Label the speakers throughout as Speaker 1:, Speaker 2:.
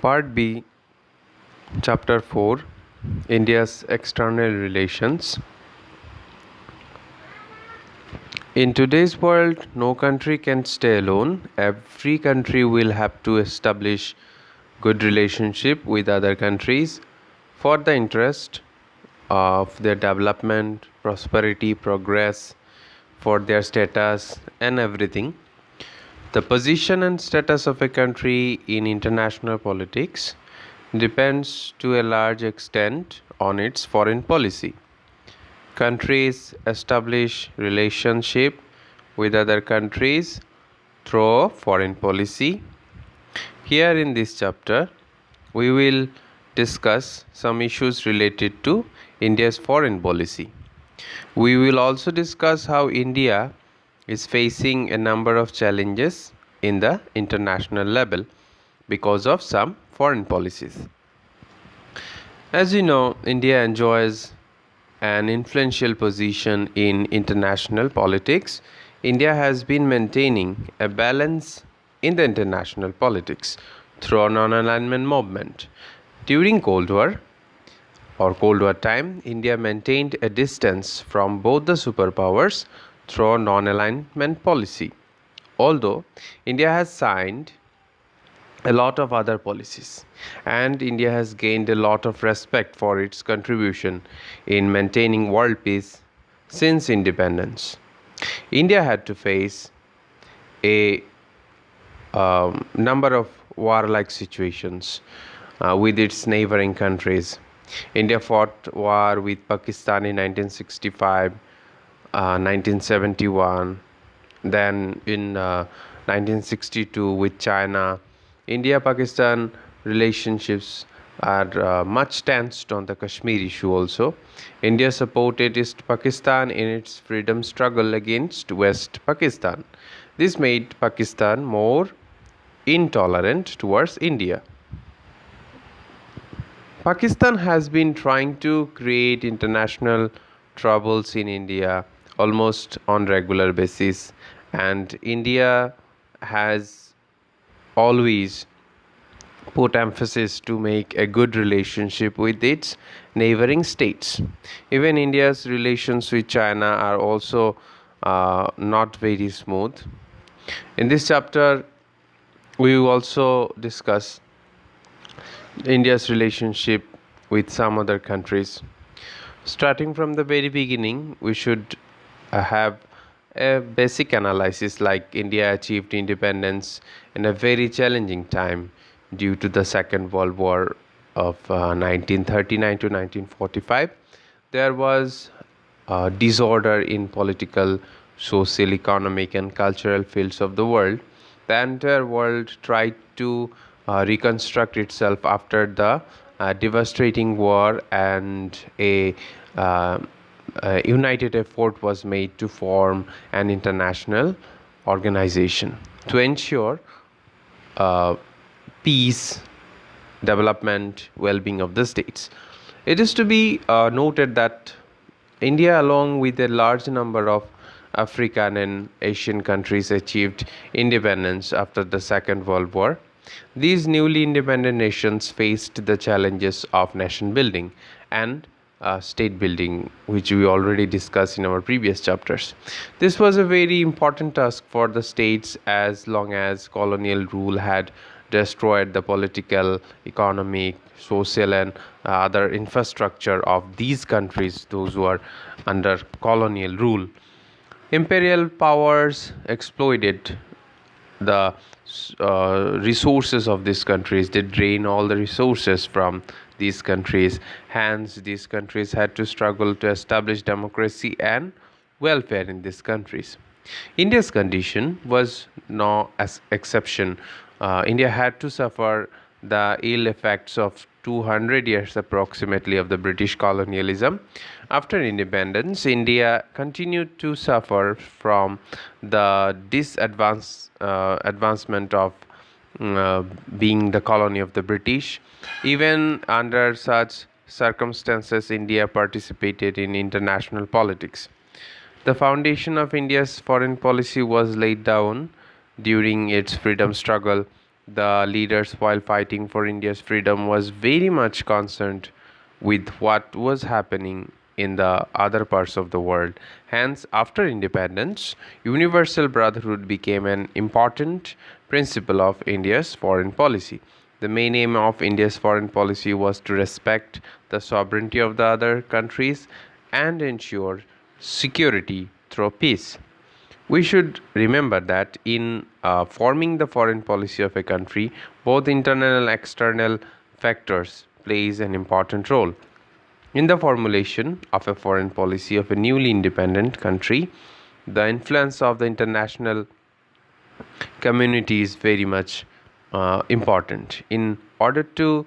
Speaker 1: Part B, Chapter 4, India's External Relations. In today's world, no country can stay alone. Every country will have to establish good relationship with other countries for the interest of their development, prosperity, progress, for their status and everything. The position and status of a country in international politics depends to a large extent on its foreign policy. Countries establish relationship with other countries through foreign policy. Here in this chapter, we will discuss some issues related to India's foreign policy. We will also discuss how India is facing a number of challenges in the international level because of some foreign policies. As you know, India enjoys an influential position in international politics. India has been maintaining a balance in the international politics through non-alignment movement. During Cold War Cold War time, India maintained a distance from both the superpowers through non-alignment policy. Although India has signed a lot of other policies and India has gained a lot of respect for its contribution in maintaining world peace since independence. India had to face a number of warlike situations with its neighboring countries. India fought war with Pakistan in 1965, 1971, then in 1962 with China. India-Pakistan relationships are much tensed on the Kashmir issue also. India supported East Pakistan in its freedom struggle against West Pakistan. This made Pakistan more intolerant towards India. Pakistan has been trying to create international troubles in India almost on regular basis, and India has always put emphasis to make a good relationship with its neighboring states. Even India's relations with China are also not very smooth. In this chapter, we will also discuss India's relationship with some other countries. Starting from the very beginning, we should have a basic analysis like India achieved independence in a very challenging time due to the Second World War of 1939 to 1945. There was disorder in political, social, economic, and cultural fields of the world. The entire world tried to reconstruct itself after the devastating war, and a united effort was made to form an international organization to ensure peace, development, well-being of the states. It is to be noted that India, along with a large number of African and Asian countries, achieved independence after the Second World War. These newly independent nations faced the challenges of nation building and state building, which we already discussed in our previous chapters. This was a very important task for the states as long as colonial rule had destroyed the political, economic, social, and other infrastructure of these countries, those who are under colonial rule. Imperial powers exploited the resources of these countries. They drain all the resources from these countries. Hence, these countries had to struggle to establish democracy and welfare in these countries. India's condition was no exception. India had to suffer the ill effects of 200 years approximately of the British colonialism. After independence, India continued to suffer from the advancement of being the colony of the British. Even under such circumstances, India participated in international politics. The foundation of India's foreign policy was laid down during its freedom struggle the leaders, while fighting for India's freedom, was very much concerned with what was happening in the other parts of the world. Hence, after independence, universal brotherhood became an important principle of India's foreign policy. The main aim of India's foreign policy was to respect the sovereignty of the other countries and ensure security through peace. We should remember that in forming the foreign policy of a country, both internal and external factors plays an important role. In the formulation of a foreign policy of a newly independent country, the influence of the international community is very much important. In order to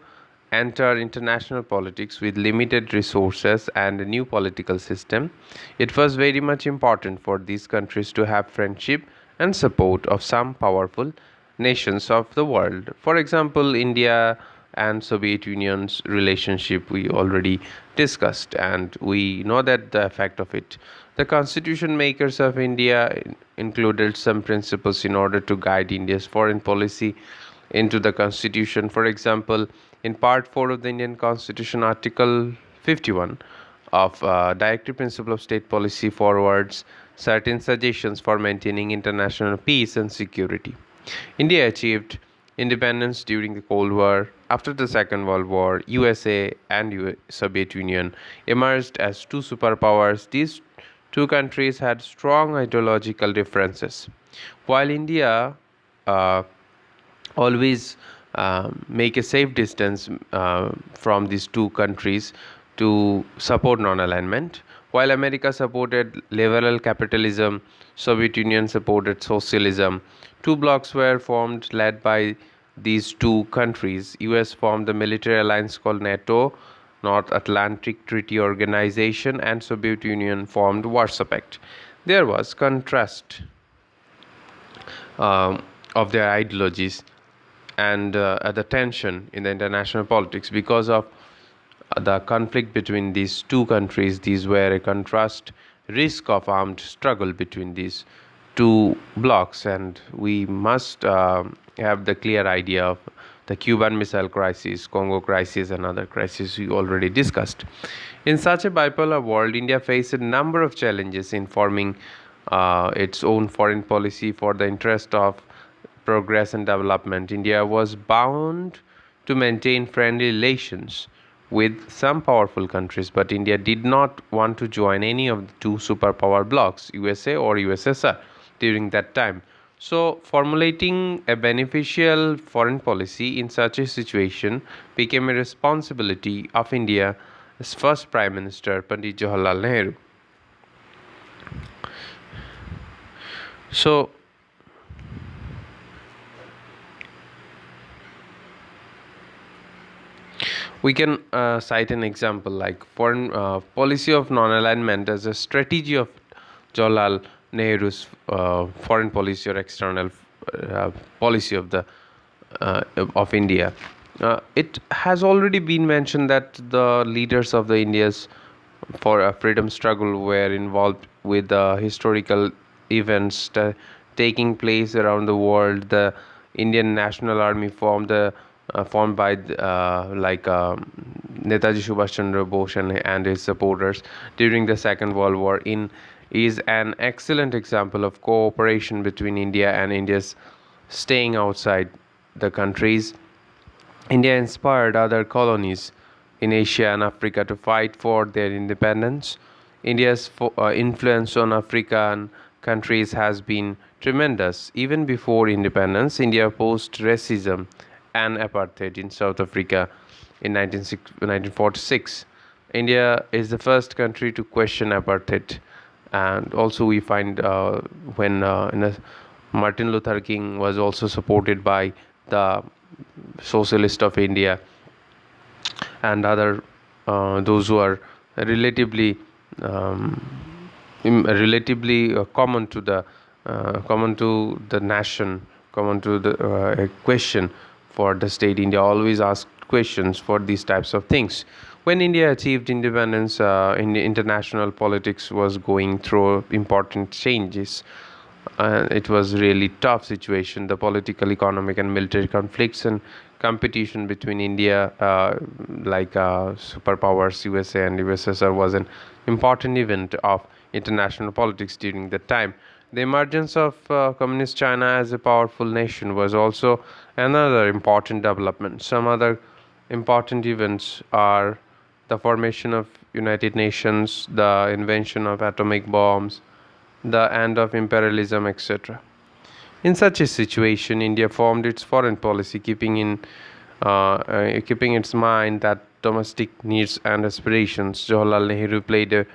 Speaker 1: enter international politics with limited resources and a new political system, it was very much important for these countries to have friendship and support of some powerful nations of the world. For example, India and Soviet Union's relationship we already discussed, and we know that the effect of it. The constitution makers of India included some principles in order to guide India's foreign policy into the constitution. For example, in part 4 of the Indian Constitution, Article 51 of Directive Principle of State Policy forwards certain suggestions for maintaining international peace and security. India achieved independence during the Cold War. After the Second World War, USA and Soviet Union emerged as two superpowers. These two countries had strong ideological differences. While India uh, always make a safe distance from these two countries to support non-alignment. While America supported liberal capitalism, Soviet Union supported socialism. Two blocs were formed led by these two countries. US formed the military alliance called NATO, North Atlantic Treaty Organization, and Soviet Union formed Warsaw Pact. There was contrast of their ideologies and the tension in the international politics because of the conflict between these two countries. These were a contrast risk of armed struggle between these two blocs, and we must have the clear idea of the Cuban Missile Crisis, Congo crisis, and other crises we already discussed. In such a bipolar world, India faced a number of challenges in forming its own foreign policy for the interest of progress and development. India was bound to maintain friendly relations with some powerful countries, but India did not want to join any of the two superpower blocs, USA or USSR, during that time. So, formulating a beneficial foreign policy in such a situation became a responsibility of India's first Prime Minister, Pandit Jawaharlal Nehru. So, we can cite an example like foreign policy of non-alignment as a strategy of Jawaharlal Nehru's foreign policy or external policy of the of India. It has already been mentioned that the leaders of the India's for a freedom struggle were involved with the historical events taking place around the world. The Indian National Army formed by Netaji Subhash Chandra Bose and his supporters during the Second World War is an excellent example of cooperation between India and India's staying outside the countries. India inspired other colonies in Asia and Africa to fight for their independence. India's influence on African countries has been tremendous. Even before independence, India opposed racism and apartheid in South Africa in 1946. India is the first country to question apartheid, and also we find when Martin Luther King was also supported by the Socialist of India and other those who are relatively common to the nation, common to the question for the state. India always asked questions for these types of things. When India achieved independence, in international politics was going through important changes. and it was really tough situation. The political, economic, and military conflicts and competition between India, superpowers USA and USSR, was an important event of international politics during that time. The emergence of communist China as a powerful nation was also another important development. Some other important events are the formation of United Nations, the invention of atomic bombs, the end of imperialism, etc. In such a situation, India formed its foreign policy, keeping its mind that domestic needs and aspirations. Jawaharlal Nehru played a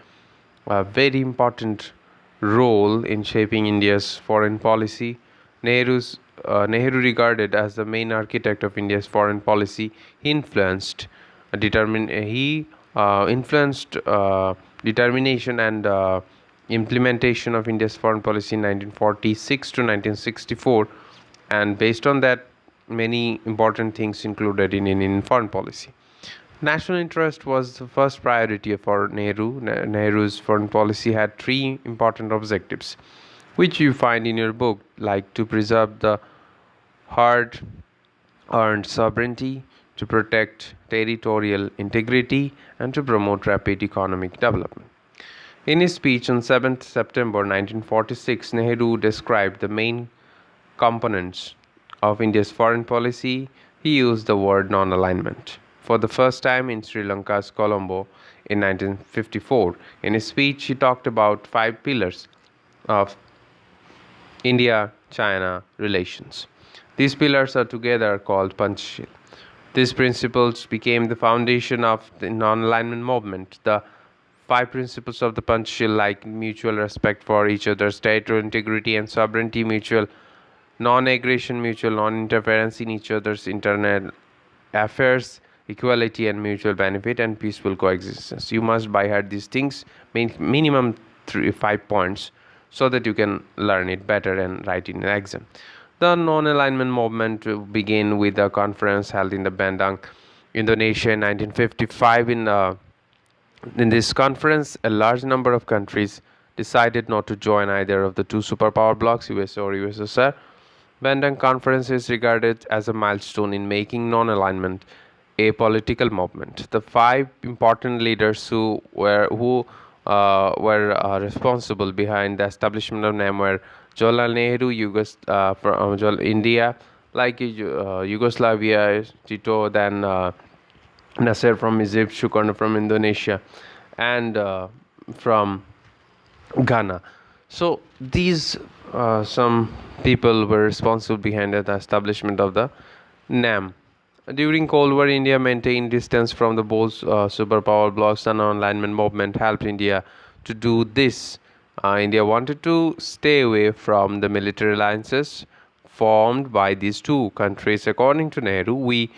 Speaker 1: very important role in shaping India's foreign policy. Nehru, regarded as the main architect of India's foreign policy, he influenced determination and implementation of India's foreign policy in 1946 to 1964, and based on that, many important things included in Indian foreign policy. National interest was the first priority for Nehru. Nehru's foreign policy had three important objectives, which you find in your book, like to preserve the hard earned sovereignty, to protect territorial integrity, and to promote rapid economic development. In his speech on 7th September 1946, Nehru described the main components of India's foreign policy. He used the word non-alignment for the first time in Sri Lanka's Colombo in 1954. In his speech, he talked about five pillars of India-China relations. These pillars are together called Panchashil. These principles became the foundation of the non-alignment movement. The five principles of the Panchashil, like mutual respect for each other's territorial integrity and sovereignty, mutual non-aggression, mutual non-interference in each other's internal affairs, equality and mutual benefit, and peaceful coexistence. You must by heart these things, minimum 5 points, so that you can learn it better and write in an exam. The non-alignment movement began with a conference held in the Bandung, Indonesia in 1955. In this conference, a large number of countries decided not to join either of the two superpower blocs, USA or USSR. Bandung Conference is regarded as a milestone in making non-alignment a political movement. The five important leaders who were responsible behind the establishment of NAM were Jawaharlal Nehru, from India, like Yugoslavia, Tito, then Nasser from Egypt, Sukarno from Indonesia, and from Ghana. So these some people were responsible behind the establishment of the NAM. During Cold War, India maintained distance from the both superpower blocs. The non-alignment movement helped India to do this. India wanted to stay away from the military alliances formed by these two countries. According to Nehru, we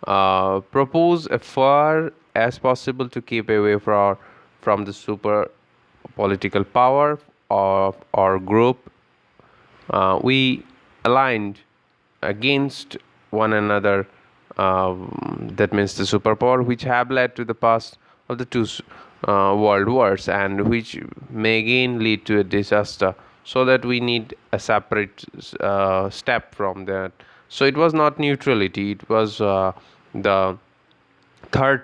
Speaker 1: propose as far as possible to keep away from the super political power of our group. We aligned against one another, that means the superpower, which have led to the past of the two world wars, and which may again lead to a disaster, so that we need a separate step from that. So it was not neutrality, it was the third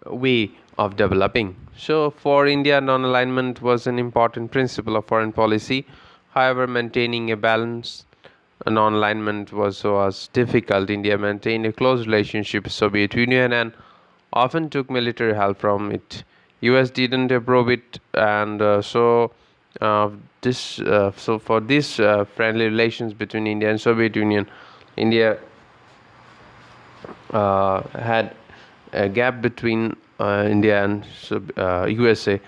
Speaker 1: way of developing. So for India, non-alignment was an important principle of foreign policy. However, maintaining a balance non-alignment was difficult. India maintained a close relationship with Soviet Union and often took military help from it. US didn't approve it, and so for this friendly relations between India and Soviet Union, India had a gap between India and USA.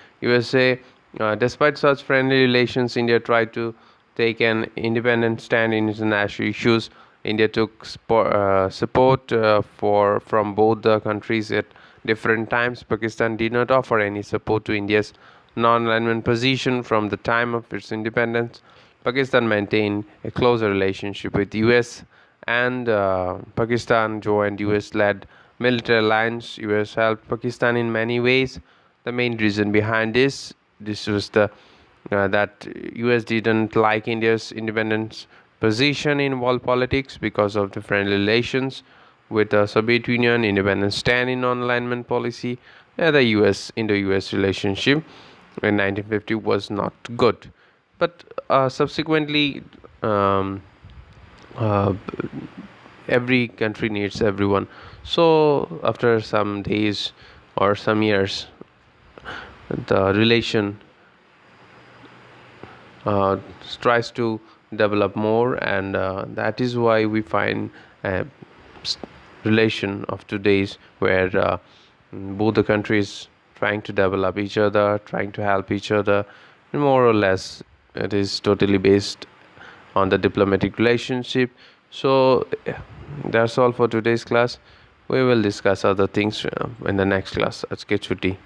Speaker 1: Despite such friendly relations, India tried to take an independent stand in international issues. India took support from both the countries at different times. Pakistan did not offer any support to India's non-alignment position from the time of its independence. Pakistan maintained a closer relationship with US, and Pakistan joined US-led military alliance. US helped Pakistan in many ways. The main reason behind this was the that US didn't like India's independence position in world politics because of the friendly relations with the Soviet Union, independent stand in non-alignment policy, and the US Indo-US relationship in 1950 was not good. But subsequently, um, uh, every country needs everyone. So after some days or some years, the relation uh, tries to develop more, and that is why we find a relation of today's where both the countries trying to develop each other, trying to help each other, and more or less it is totally based on the diplomatic relationship. So that's all for today's class. We will discuss other things in the next class. Aaj ke chutti.